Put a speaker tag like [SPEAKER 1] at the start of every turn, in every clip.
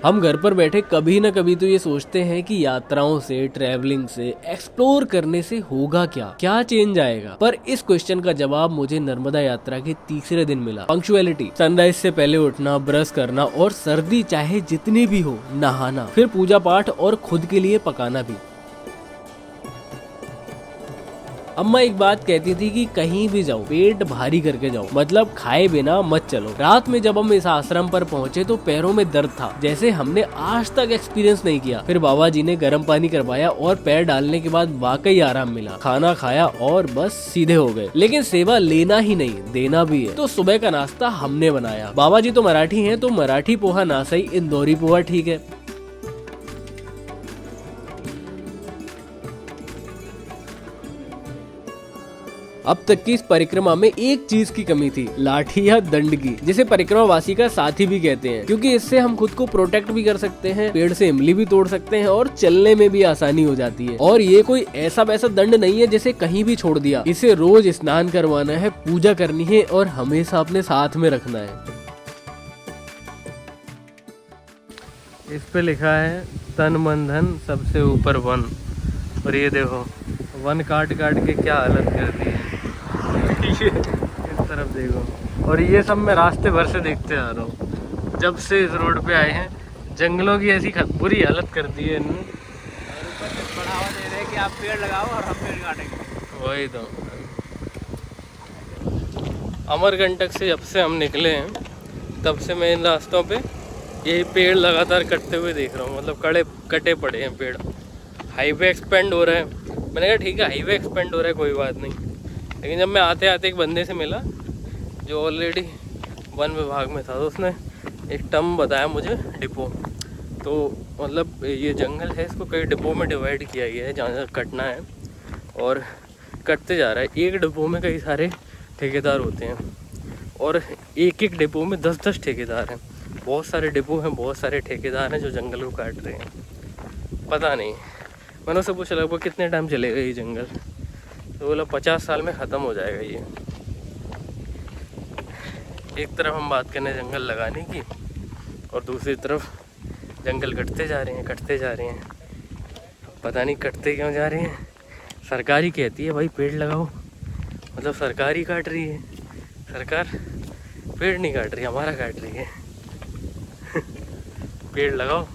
[SPEAKER 1] हम घर पर बैठे कभी न कभी तो ये सोचते हैं कि यात्राओं से, ट्रैवलिंग से, एक्सप्लोर करने से होगा क्या चेंज आएगा। पर इस क्वेश्चन का जवाब मुझे नर्मदा यात्रा के तीसरे दिन मिला। पंक्चुअलिटी, सनराइज से पहले उठना, ब्रश करना और सर्दी चाहे जितनी भी हो नहाना, फिर पूजा पाठ और खुद के लिए पकाना भी। अम्मा एक बात कहती थी कि कहीं भी जाओ पेट भारी करके जाओ, मतलब खाए बिना मत चलो। रात में जब हम इस आश्रम पर पहुंचे तो पैरों में दर्द था, जैसे हमने आज तक एक्सपीरियंस नहीं किया। फिर बाबा जी ने गर्म पानी करवाया और पैर डालने के बाद वाकई आराम मिला। खाना खाया और बस सीधे हो गए। लेकिन सेवा लेना ही नहीं, देना भी है। तो सुबह का नाश्ता हमने बनाया। बाबा जी तो मराठी हैं, तो मराठी पोहा ना सही, इंदौरी पोहा ठीक है। अब तक की इस परिक्रमा में एक चीज की कमी थी, लाठी या दंड की, जिसे परिक्रमा वासी का साथी भी कहते हैं, क्योंकि इससे हम खुद को प्रोटेक्ट भी कर सकते हैं, पेड़ से इमली भी तोड़ सकते हैं और चलने में भी आसानी हो जाती है। और ये कोई ऐसा वैसा दंड नहीं है जिसे कहीं भी छोड़ दिया। इसे रोज स्नान करवाना है, पूजा करनी है और हमेशा अपने साथ में रखना है। इस पे लिखा है तन मन धन सबसे ऊपर वन। और ये देखो वन काट काट के क्या हालत कर दी है। इस तरफ देखो। और ये सब मैं रास्ते भर से देखते आ रहा हूँ, जब से इस रोड पे आए हैं। जंगलों की ऐसी बुरी हालत कर दी है इन्होंने। और ऊपर से बढ़ावा दे रहे हैं कि आप पेड़ लगाओ और हम पेड़ काटेंगे। वही तो। अमरकंटक से जब से हम निकले हैं तब से मैं इन रास्तों पे यही पेड़ लगातार कटते हुए देख रहा हूँ, मतलब कटे पड़े हैं पेड़। हाईवे एक्सपेंड हो रहा है। मैंने कहा ठीक है हाईवे एक्सपेंड हो रहा है कोई बात नहीं, लेकिन जब मैं आते आते एक बंदे से मिला जो ऑलरेडी वन विभाग में था, तो उसने एक टर्म बताया मुझे, डिपो। तो मतलब ये जंगल है, इसको कई डिपो में डिवाइड किया गया है जहाँ कटना है, और कटते जा रहा है। एक डिपो में कई सारे ठेकेदार होते हैं और एक एक डिपो में 10-10 ठेकेदार हैं। बहुत सारे डिपो हैं, बहुत सारे ठेकेदार हैं जो जंगल को काट रहे हैं। पता नहीं, मैंने उससे पूछा लगभग कितने टाइम चलेगा ये जंगल, तो बोला 50 साल में ख़त्म हो जाएगा ये। एक तरफ हम बात करने जंगल लगाने की और दूसरी तरफ जंगल कटते जा रहे हैं। पता नहीं कटते क्यों जा रहे हैं। सरकार ही कहती है भाई पेड़ लगाओ, मतलब सरकार ही काट रही है। सरकार पेड़ नहीं काट रही, हमारा काट रही है। पेड़ लगाओ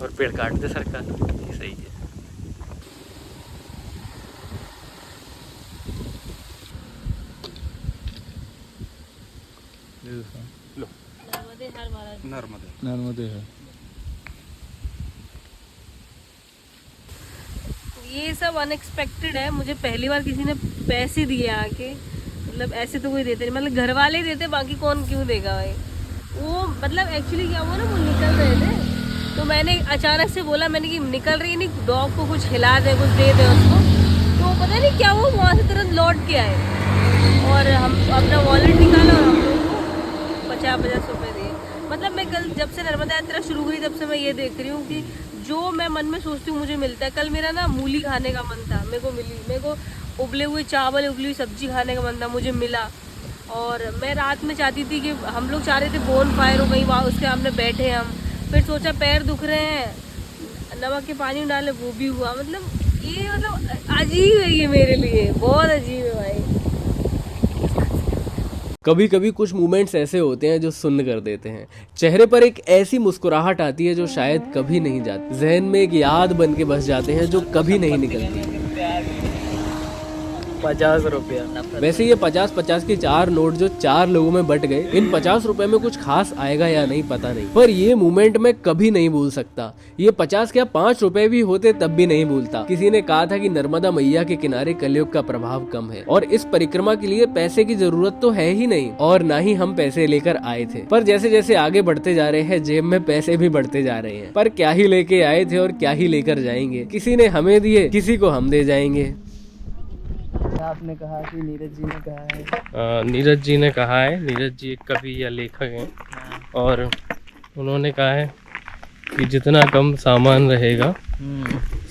[SPEAKER 1] और पेड़ काट दे सरकार, ये सही है। लो नर्मदे है।
[SPEAKER 2] ये सब अनएक्सपेक्टेड है। मुझे पहली बार किसी ने पैसे दिए आके, मतलब ऐसे तो कोई देते नहीं, मतलब घर वाले ही देते, बाकी कौन क्यों देगा भाई। वो मतलब एक्चुअली क्या हुआ ना, वो निकल रहे थे तो मैंने अचानक से बोला, मैंने कि निकल रही नहीं, डॉग को कुछ खिला दे, कुछ दे दे उसको। तो पता नहीं क्या वो वहाँ से तुरंत लौट के आए और हम अपना वॉलेट निकाला और हम लोग को 50-50 रुपये दिए। मतलब मैं कल जब से नर्मदा यात्रा शुरू हुई तब से मैं ये देख रही हूँ कि जो मैं मन में सोचती हूँ मुझे मिलता है। कल मेरा ना मूली खाने का मन था, मेरे को मिली। मेरे को उबले हुए चावल, उबली हुई सब्जी खाने का मन था, मुझे मिला। और मैं रात में चाहती थी कि हम लोग चाह रहे थे बोन फायर हो गई वहाँ, उसके सामने बैठे हम। फिर सोचा पैर दुख रहे हैं, नमक के पानी में डाले, वो भी हुआ। मतलब ये मतलब अजीब है, ये मेरे लिए बहुत अजीब है भाई।
[SPEAKER 1] कभी कभी कुछ मोमेंट्स ऐसे होते हैं जो सुन्न कर देते हैं। चेहरे पर एक ऐसी मुस्कुराहट आती है जो शायद कभी नहीं जाती। जहन में एक याद बन के बस जाते हैं जो कभी नहीं निकलती। 50 रुपया। वैसे ये 50-50 के 4 नोट जो 4 लोगों में बट गए, इन 50 रुपए में कुछ खास आएगा या नहीं पता नहीं, पर ये मोमेंट मैं कभी नहीं भूल सकता। ये 50 क्या 5 रुपए भी होते तब भी नहीं भूलता। किसी ने कहा था कि नर्मदा मैया के किनारे कलयुग का प्रभाव कम है और इस परिक्रमा के लिए पैसे की जरूरत तो है ही नहीं, और ना ही हम पैसे लेकर आए थे। पर जैसे जैसे आगे बढ़ते जा रहे हैं जेब में पैसे भी बढ़ते जा रहे हैं। पर क्या ही लेके आए थे और क्या ही लेकर जाएंगे। किसी ने हमें दिए, किसी को हम दे जाएंगे।
[SPEAKER 3] आपने कहा कि नीरज जी ने कहा है,
[SPEAKER 1] नीरज जी एक कवि या लेखक हैं, और उन्होंने कहा है कि जितना कम सामान रहेगा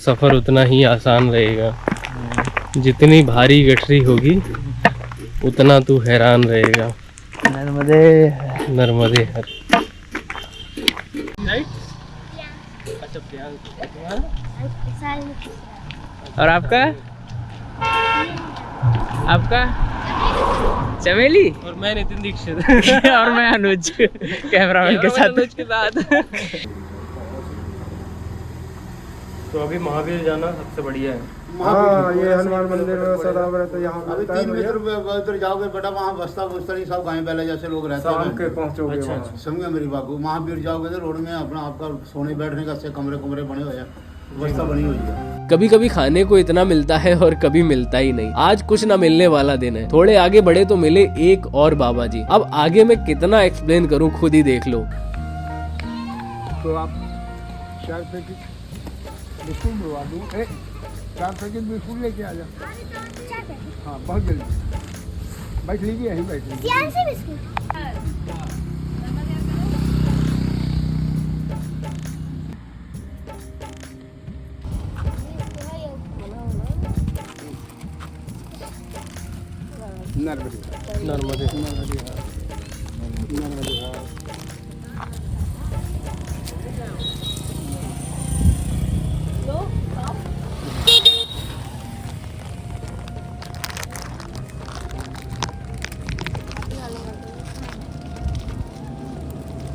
[SPEAKER 1] सफ़र उतना ही आसान रहेगा, जितनी भारी गठरी होगी उतना तू हैरान रहेगा।
[SPEAKER 3] नर्मदे
[SPEAKER 1] हर। राइट? अच्छा प्रियांक। तुम्हारा?
[SPEAKER 3] और आपका? आपका चमेली।
[SPEAKER 1] और मैं नितिन दीक्षित।
[SPEAKER 3] और मैं अनुज कैमरामैन के साथ।
[SPEAKER 1] अनुज के साथ। तो अभी महावीर जाना सबसे बढ़िया है।
[SPEAKER 4] हाँ, ये हनुमान मंदिर सदाव्रत यहाँ
[SPEAKER 5] अभी 3 मीटर उधर जाओगे बेटा, वहाँ बस्ता बुस्ता नहीं, सब गाय बैला जैसे लोग रहते
[SPEAKER 4] शाम
[SPEAKER 5] हैं।
[SPEAKER 4] के पहुँचोगे
[SPEAKER 1] अच्छा,
[SPEAKER 4] वहाँ।
[SPEAKER 5] समझे मेरी बाबू, महावीर जाओगे तो रोड में अपना आपका सोने बैठने का अच्छे कमरे कमरे बने हुए हैं, व्यवस्था बनी हुई है।
[SPEAKER 1] कभी कभी खाने को इतना मिलता है और कभी मिलता ही नहीं। आज कुछ ना मिलने वाला दिन है। थोड़े आगे बढ़े तो मिले एक और बाबा जी। अब आगे मैं कितना एक्सप्लेन करूं, खुद ही देख लो।
[SPEAKER 4] तो आप 4 पैकेट बिस्कुट बनवा दूँ। 4 पैकेट बिस्कुट लेके आ जाओ। हाँ, बहुत जल्दी बैठ लीजिए, यहीं बैठ लीजिए। नर्मदे
[SPEAKER 1] नर्मदे।
[SPEAKER 4] नर्मदे नर्मदे।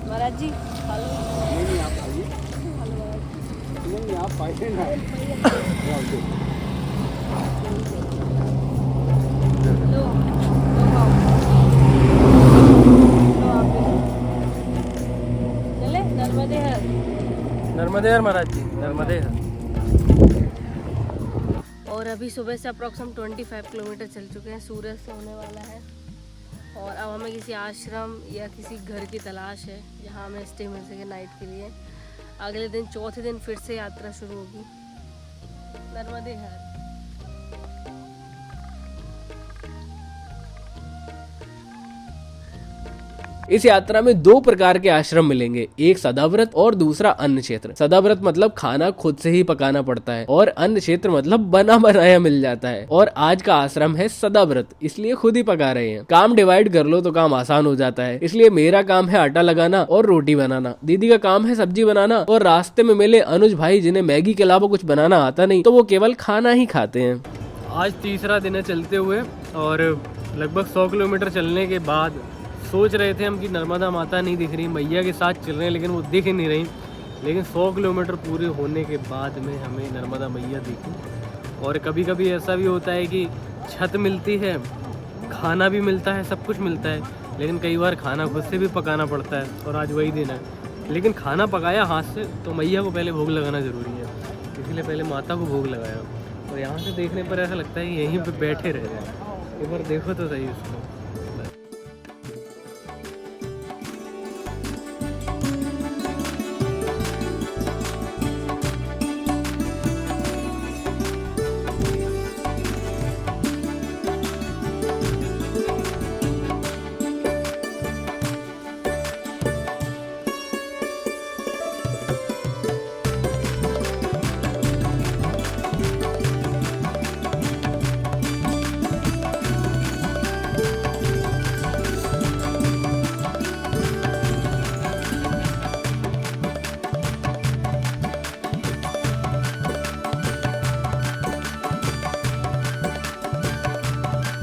[SPEAKER 2] महाराज जी खा लो।
[SPEAKER 4] नहीं आप आइए, नहीं आप आइए ना।
[SPEAKER 2] लो, चले नर्मदे हर।
[SPEAKER 1] नर्मदे हर महाराज जी, नर्मदे हर।
[SPEAKER 2] और अभी सुबह से अप्रॉक्स हम 25 किलोमीटर चल चुके हैं। सूरज से होने वाला है और अब हमें किसी आश्रम या किसी घर की तलाश है जहाँ हमें स्टे मिल सके नाइट के लिए। अगले दिन चौथे दिन फिर से यात्रा शुरू होगी नर्मदे हर।
[SPEAKER 1] इस यात्रा में 2 प्रकार के आश्रम मिलेंगे, एक सदाव्रत और दूसरा अन्न क्षेत्र। सदाव्रत मतलब खाना खुद से ही पकाना पड़ता है और अन्न क्षेत्र मतलब बना बनाया मिल जाता है। और आज का आश्रम है सदाव्रत, इसलिए खुद ही पका रहे हैं। काम डिवाइड कर लो तो काम आसान हो जाता है। इसलिए मेरा काम है आटा लगाना और रोटी बनाना, दीदी का काम है सब्जी बनाना, और रास्ते में मिले अनुज भाई जिन्हें मैगी के अलावा कुछ बनाना आता नहीं, तो वो केवल खाना ही खाते हैं। आज तीसरा दिन है चलते हुए और लगभग 100 किलोमीटर चलने के बाद सोच रहे थे हम कि नर्मदा माता नहीं दिख रही, मैया के साथ चल रहे हैं लेकिन वो दिख नहीं रही। लेकिन 100 किलोमीटर पूरे होने के बाद में हमें नर्मदा मैया दिखी। और कभी कभी ऐसा भी होता है कि छत मिलती है, खाना भी मिलता है, सब कुछ मिलता है, लेकिन कई बार खाना खुद से भी पकाना पड़ता है। और आज वही दिन है, लेकिन खाना पकाया हाथ से तो मैया को पहले भोग लगाना ज़रूरी है, इसीलिए पहले माता को भोग लगाया। और यहाँ से देखने पर ऐसा लगता है कि यहीं पर बैठे रह जाए। एक बार देखो तो सही उसको।